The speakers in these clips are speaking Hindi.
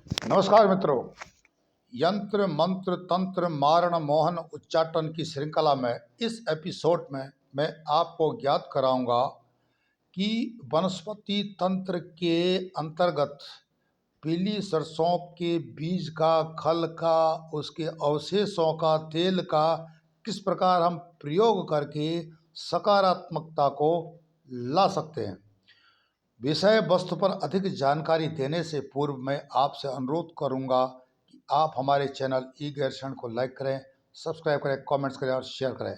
नमस्कार मित्रों। यंत्र मंत्र तंत्र मारण मोहन उच्चाटन की श्रृंखला में इस एपिसोड में मैं आपको ज्ञात कराऊंगा कि वनस्पति तंत्र के अंतर्गत पीली सरसों के बीज का, खल का, उसके अवशेषों का, तेल का किस प्रकार हम प्रयोग करके सकारात्मकता को ला सकते हैं। विषय वस्तु पर अधिक जानकारी देने से पूर्व मैं आपसे अनुरोध करूंगा कि आप हमारे चैनल ई ज्ञान को लाइक करें, सब्सक्राइब करें, कमेंट्स करें और शेयर करें।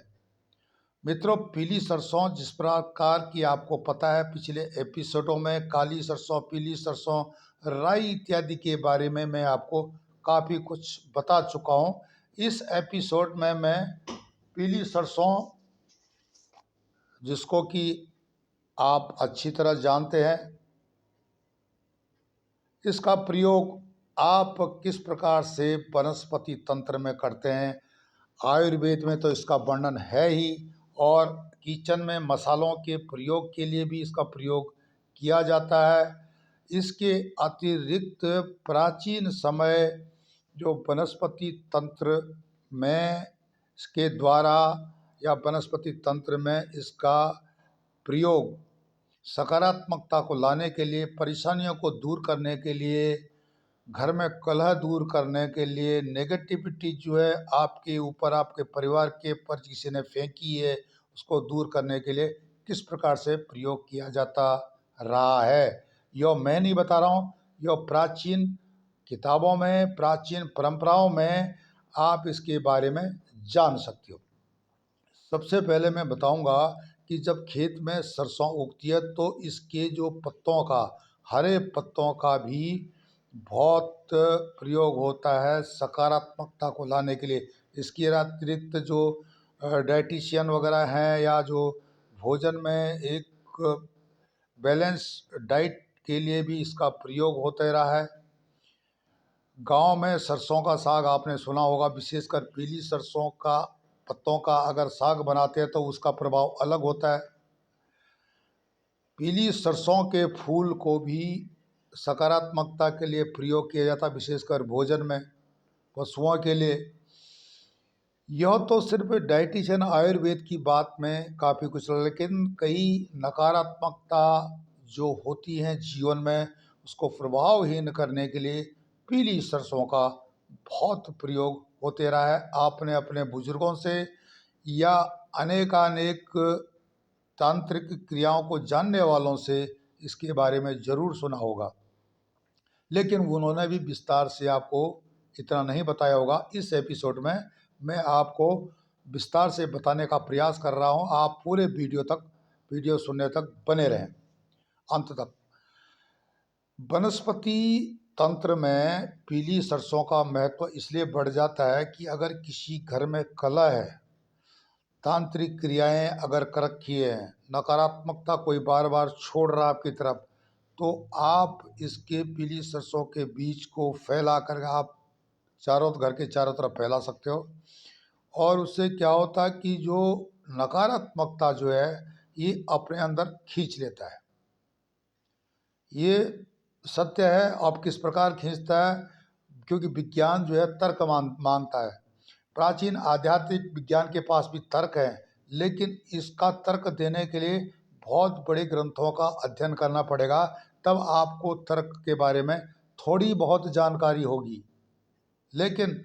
मित्रों, पीली सरसों जिस प्रकार की आपको पता है, पिछले एपिसोडों में काली सरसों, पीली सरसों, राई इत्यादि के बारे में मैं आपको काफ़ी कुछ बता चुका हूं। इस एपिसोड में मैं पीली सरसों, जिसको कि आप अच्छी तरह जानते हैं, इसका प्रयोग आप किस प्रकार से वनस्पति तंत्र में करते हैं। आयुर्वेद में तो इसका वर्णन है ही, और किचन में मसालों के प्रयोग के लिए भी इसका प्रयोग किया जाता है। इसके अतिरिक्त प्राचीन समय जो वनस्पति तंत्र में इसके द्वारा या वनस्पति तंत्र में इसका प्रयोग सकारात्मकता को लाने के लिए, परेशानियों को दूर करने के लिए, घर में कलह दूर करने के लिए, नेगेटिविटी जो है आपके ऊपर, आपके परिवार के ऊपर किसी ने फेंकी है, उसको दूर करने के लिए किस प्रकार से प्रयोग किया जाता रहा है। यह मैं नहीं बता रहा हूँ, यह प्राचीन किताबों में, प्राचीन परंपराओं में आप इसके बारे में जान सकते हो। सबसे पहले मैं बताऊंगा कि जब खेत में सरसों उगती है तो इसके जो पत्तों का, हरे पत्तों का भी बहुत प्रयोग होता है सकारात्मकता को लाने के लिए। इसके अतिरिक्त जो डाइटिशियन वगैरह हैं, या जो भोजन में एक बैलेंस डाइट के लिए भी इसका प्रयोग होते रहा है। गांव में सरसों का साग आपने सुना होगा, विशेषकर पीली सरसों का पत्तों का अगर साग बनाते हैं तो उसका प्रभाव अलग होता है। पीली सरसों के फूल को भी सकारात्मकता के लिए प्रयोग किया जाता है, विशेषकर भोजन में, पशुओं के लिए। यह तो सिर्फ डाइटिशियन आयुर्वेद की बात में काफ़ी कुछ, लेकिन कई नकारात्मकता जो होती हैं जीवन में, उसको प्रभावहीन करने के लिए पीली सरसों का बहुत प्रयोग होते रहा है। आपने अपने बुजुर्गों से या अनेकानेक तांत्रिक क्रियाओं को जानने वालों से इसके बारे में ज़रूर सुना होगा, लेकिन उन्होंने भी विस्तार से आपको इतना नहीं बताया होगा। इस एपिसोड में मैं आपको विस्तार से बताने का प्रयास कर रहा हूं। आप पूरे वीडियो सुनने तक बने रहें, अंत तक। वनस्पति तंत्र में पीली सरसों का महत्व इसलिए बढ़ जाता है कि अगर किसी घर में कलह है, तांत्रिक क्रियाएं अगर कर रखी है, नकारात्मकता कोई बार बार छोड़ रहा आपकी तरफ, तो आप इसके पीली सरसों के बीज को फैला कर आप घर के चारों तरफ फैला सकते हो। और उससे क्या होता है कि जो नकारात्मकता जो है ये अपने अंदर खींच लेता है। ये सत्य है। अब किस प्रकार खींचता है, क्योंकि विज्ञान जो है तर्क मांगता है। प्राचीन आध्यात्मिक विज्ञान के पास भी तर्क है, लेकिन इसका तर्क देने के लिए बहुत बड़े ग्रंथों का अध्ययन करना पड़ेगा, तब आपको तर्क के बारे में थोड़ी बहुत जानकारी होगी। लेकिन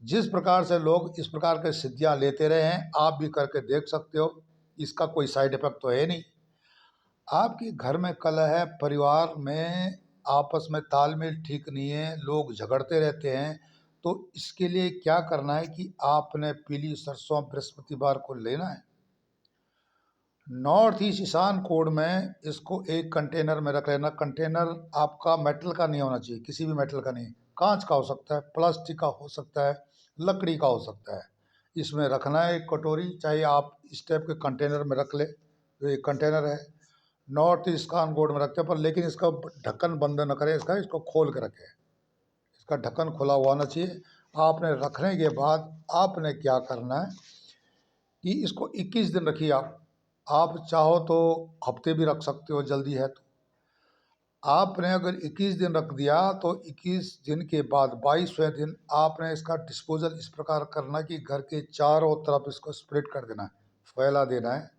जिस प्रकार से लोग इस प्रकार के सिद्धियां लेते रहे हैं, आप भी करके देख सकते हो। इसका कोई साइड इफेक्ट तो है नहीं। आपके घर में कलह है, परिवार में आपस में तालमेल ठीक नहीं है, लोग झगड़ते रहते हैं, तो इसके लिए क्या करना है कि आपने पीली सरसों बृहस्पतिवार को लेना है। नॉर्थ ईस्ट ईशान कोड में इसको एक कंटेनर में रख लेना। कंटेनर आपका मेटल का नहीं होना चाहिए, किसी भी मेटल का नहीं, कांच का हो सकता है, प्लास्टिक का हो सकता है, लकड़ी का हो सकता है। इसमें रखना है एक कटोरी, चाहे आप इस टाइप के कंटेनर में रख ले। तो एक कंटेनर है, नॉर्थ ईस्ट ईशान कोड में रखते हैं, पर लेकिन इसका ढक्कन बंद न करें, इसको खोल के रखें। इसका ढक्कन खुला हुआ होना चाहिए। आपने रखने के बाद आपने क्या करना है कि इसको 21 दिन रखिए। आप चाहो तो हफ्ते भी रख सकते हो, जल्दी है तो। आपने अगर 21 दिन रख दिया तो 21 दिन के बाद 22वें दिन आपने इसका डिस्पोजल इस प्रकार करना कि घर के चारों तरफ इसको स्प्रेड कर देना है, फैला देना है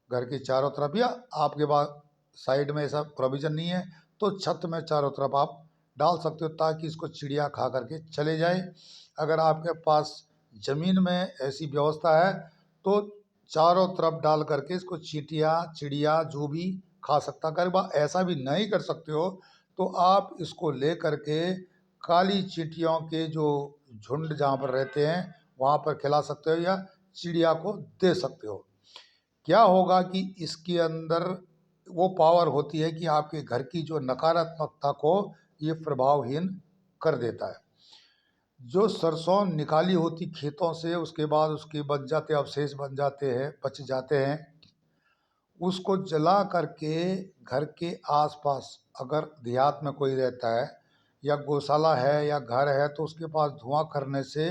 घर के चारों तरफ। या आपके पास साइड में ऐसा प्रोविज़न नहीं है तो छत में चारों तरफ आप डाल सकते हो ताकि इसको चिड़िया खा करके चले जाए। अगर आपके पास ज़मीन में ऐसी व्यवस्था है तो चारों तरफ डाल करके इसको चींटियाँ चिड़िया जो भी खा सकता। अगर आप ऐसा भी नहीं कर सकते हो तो आप इसको ले करके काली चींटियों के जो झुंड जहाँ पर रहते हैं वहाँ पर खिला सकते हो या चिड़िया को दे सकते हो। क्या होगा कि इसके अंदर वो पावर होती है कि आपके घर की जो नकारात्मकता को ये प्रभावहीन कर देता है। जो सरसों निकाली होती खेतों से उसके बाद उसके बच जाते अवशेष बन जाते हैं बच जाते हैं, उसको जला करके घर के आसपास अगर देहात में कोई रहता है या गौशाला है या घर है तो उसके पास धुआं करने से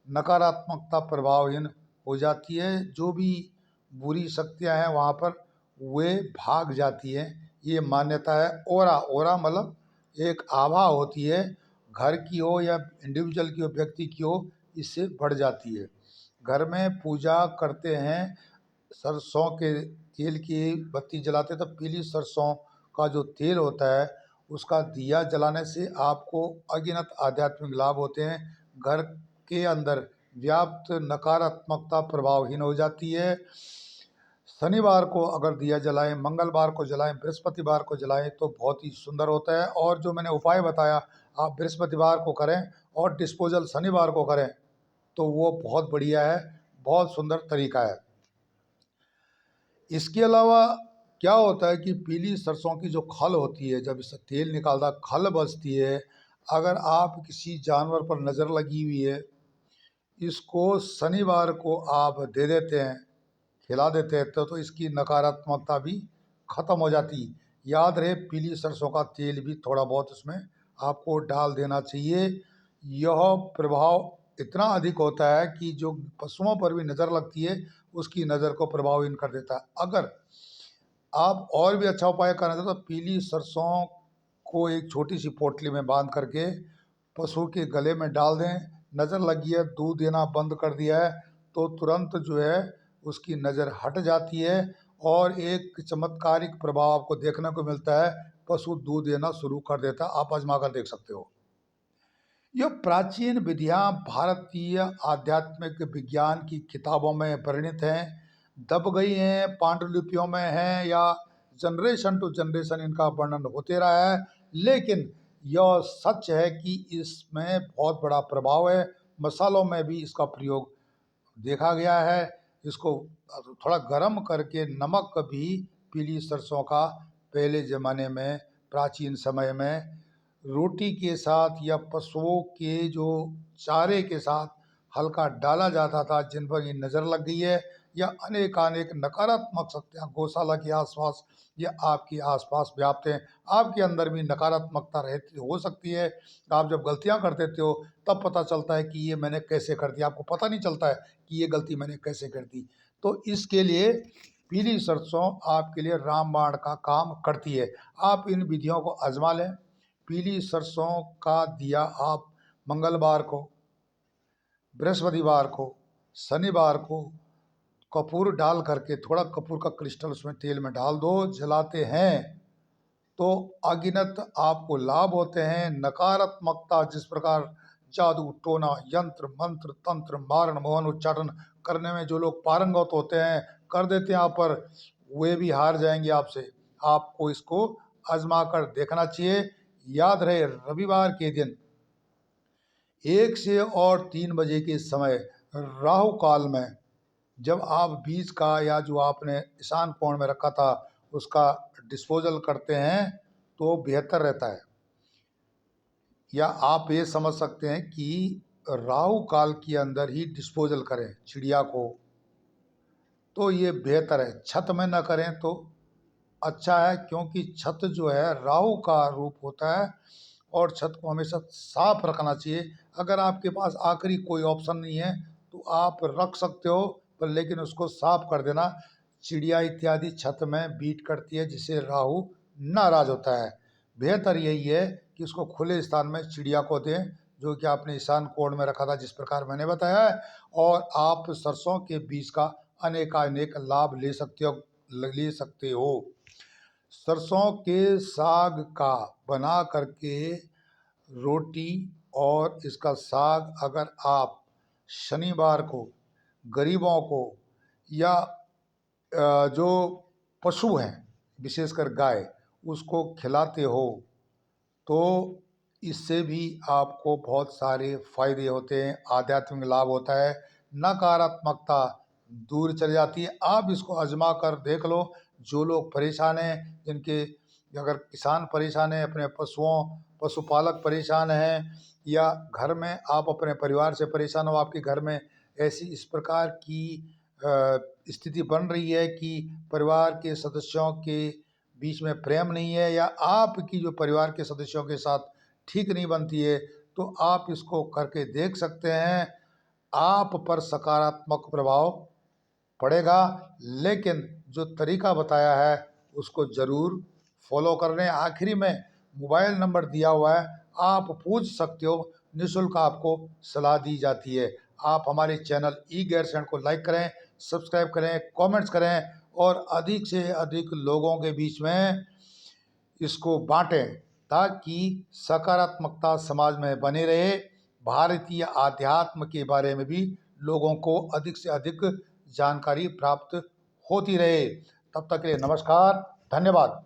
नकारात्मकता प्रभावहीन हो जाती है। जो भी बुरी शक्तियां हैं वहाँ पर वे भाग जाती हैं, ये मान्यता है। ओरा ओरा मतलब एक आभा होती है, घर की हो या इंडिविजुअल की हो व्यक्ति की हो, इससे बढ़ जाती है। घर में पूजा करते हैं सरसों के तेल की बत्ती जलाते हैं तो पीली सरसों का जो तेल होता है उसका दिया जलाने से आपको अगिनत आध्यात्मिक लाभ होते हैं। घर के अंदर व्याप्त नकारात्मकता प्रभावहीन हो जाती है। शनिवार को अगर दिया जलाएं, मंगलवार को जलाएं, बृहस्पतिवार को जलाएं तो बहुत ही सुंदर होता है। और जो मैंने उपाय बताया आप बृहस्पतिवार को करें और डिस्पोजल शनिवार को करें तो वो बहुत बढ़िया है, बहुत सुंदर तरीका है। इसके अलावा क्या होता है कि पीली सरसों की जो खल होती है जब इससे तेल निकालता खल बचती है, अगर आप किसी जानवर पर नज़र लगी हुई है इसको शनिवार को आप दे देते हैं खिला देते हैं तो इसकी नकारात्मकता भी खत्म हो जाती। याद रहे पीली सरसों का तेल भी थोड़ा बहुत इसमें आपको डाल देना चाहिए। यह प्रभाव इतना अधिक होता है कि जो पशुओं पर भी नज़र लगती है उसकी नज़र को प्रभावहीन कर देता है। अगर आप और भी अच्छा उपाय करना चाहते तो पीली सरसों को एक छोटी सी पोटली में बांध करके पशु के गले में डाल दें। नज़र लगी है दूध देना बंद कर दिया है तो तुरंत जो है उसकी नज़र हट जाती है और एक चमत्कारिक प्रभाव आपको देखने को मिलता है, पशु दूध देना शुरू कर देता है। आप आजमा कर देख सकते हो। यह प्राचीन विधियां भारतीय आध्यात्मिक विज्ञान की किताबों में वर्णित हैं, दब गई हैं, पांडुलिपियों में हैं या जनरेशन टू जनरेशन इनका वर्णन होते रहा है। लेकिन यह सच है कि इसमें बहुत बड़ा प्रभाव है। मसालों में भी इसका प्रयोग देखा गया है। इसको थोड़ा गर्म करके नमक भी पीली सरसों का पहले ज़माने में प्राचीन समय में रोटी के साथ या पशुओं के जो चारे के साथ हल्का डाला जाता था। जिन पर ये नज़र लग गई है या अनेकानेक नकारात्मक शक्तियाँ गौशाला के आसपास या आपके आसपास व्याप्त हैं, आपके अंदर भी नकारात्मकता रहती हो सकती है। आप जब गलतियाँ कर देते हो तब पता चलता है कि ये मैंने कैसे कर दिया, आपको पता नहीं चलता है कि ये गलती मैंने कैसे कर दी। तो इसके लिए पीली सरसों आपके लिए रामबाण का काम करती है। आप इन विधियों को आजमा लें। पीली सरसों का दिया आप मंगलवार को, बृहस्पतिवार को, शनिवार को कपूर डाल करके थोड़ा कपूर का क्रिस्टल उसमें तेल में डाल दो, जलाते हैं तो अगिनत आपको लाभ होते हैं। नकारात्मकता जिस प्रकार जादू टोना यंत्र मंत्र तंत्र मारण मोहन उच्चाटन करने में जो लोग पारंगत होते हैं कर देते हैं आप पर, वे भी हार जाएंगे आपसे। आपको इसको आजमा कर देखना चाहिए। याद रहे रविवार के दिन 1 से 3 बजे के समय राहु काल में जब आप बीज का या जो आपने ईशान कोण में रखा था उसका डिस्पोजल करते हैं तो बेहतर रहता है। या आप ये समझ सकते हैं कि राहु काल के अंदर ही डिस्पोजल करें चिड़िया को, तो ये बेहतर है। छत में ना करें तो अच्छा है क्योंकि छत जो है राहु का रूप होता है और छत को हमेशा साफ रखना चाहिए। अगर आपके पास आखिरी कोई ऑप्शन नहीं है तो आप रख सकते हो पर लेकिन उसको साफ कर देना। चिड़िया इत्यादि छत में बीट करती है जिससे राहु नाराज होता है। बेहतर यही है कि इसको खुले स्थान में चिड़िया को दें, जो कि आपने ईशान कोण में रखा था जिस प्रकार मैंने बताया है। और आप सरसों के बीज का अनेकानेक लाभ ले सकते हो। सरसों के साग का बना करके रोटी और इसका साग अगर आप शनिवार को गरीबों को या जो पशु हैं विशेषकर गाय उसको खिलाते हो तो इससे भी आपको बहुत सारे फायदे होते हैं, आध्यात्मिक लाभ होता है, नकारात्मकता दूर चली जाती है। आप इसको आजमा कर देख लो। जो लोग परेशान हैं, जिनके अगर किसान परेशान हैं, अपने पशुपालक परेशान हैं, या घर में आप अपने परिवार से परेशान हो, आपके घर में ऐसी इस प्रकार की स्थिति बन रही है कि परिवार के सदस्यों के बीच में प्रेम नहीं है, या आपकी जो परिवार के सदस्यों के साथ ठीक नहीं बनती है, तो आप इसको करके देख सकते हैं। आप पर सकारात्मक प्रभाव पड़ेगा, लेकिन जो तरीका बताया है उसको ज़रूर फॉलो कर लें। आखिरी में मोबाइल नंबर दिया हुआ है, आप पूछ सकते हो, निःशुल्क आपको सलाह दी जाती है। आप हमारे चैनल ई गैरसैंण को लाइक करें, सब्सक्राइब करें, कमेंट्स करें और अधिक से अधिक लोगों के बीच में इसको बांटें, ताकि सकारात्मकता समाज में बनी रहे। भारतीय आध्यात्म के बारे में भी लोगों को अधिक से अधिक जानकारी प्राप्त होती रहे। तब तक के लिए नमस्कार, धन्यवाद।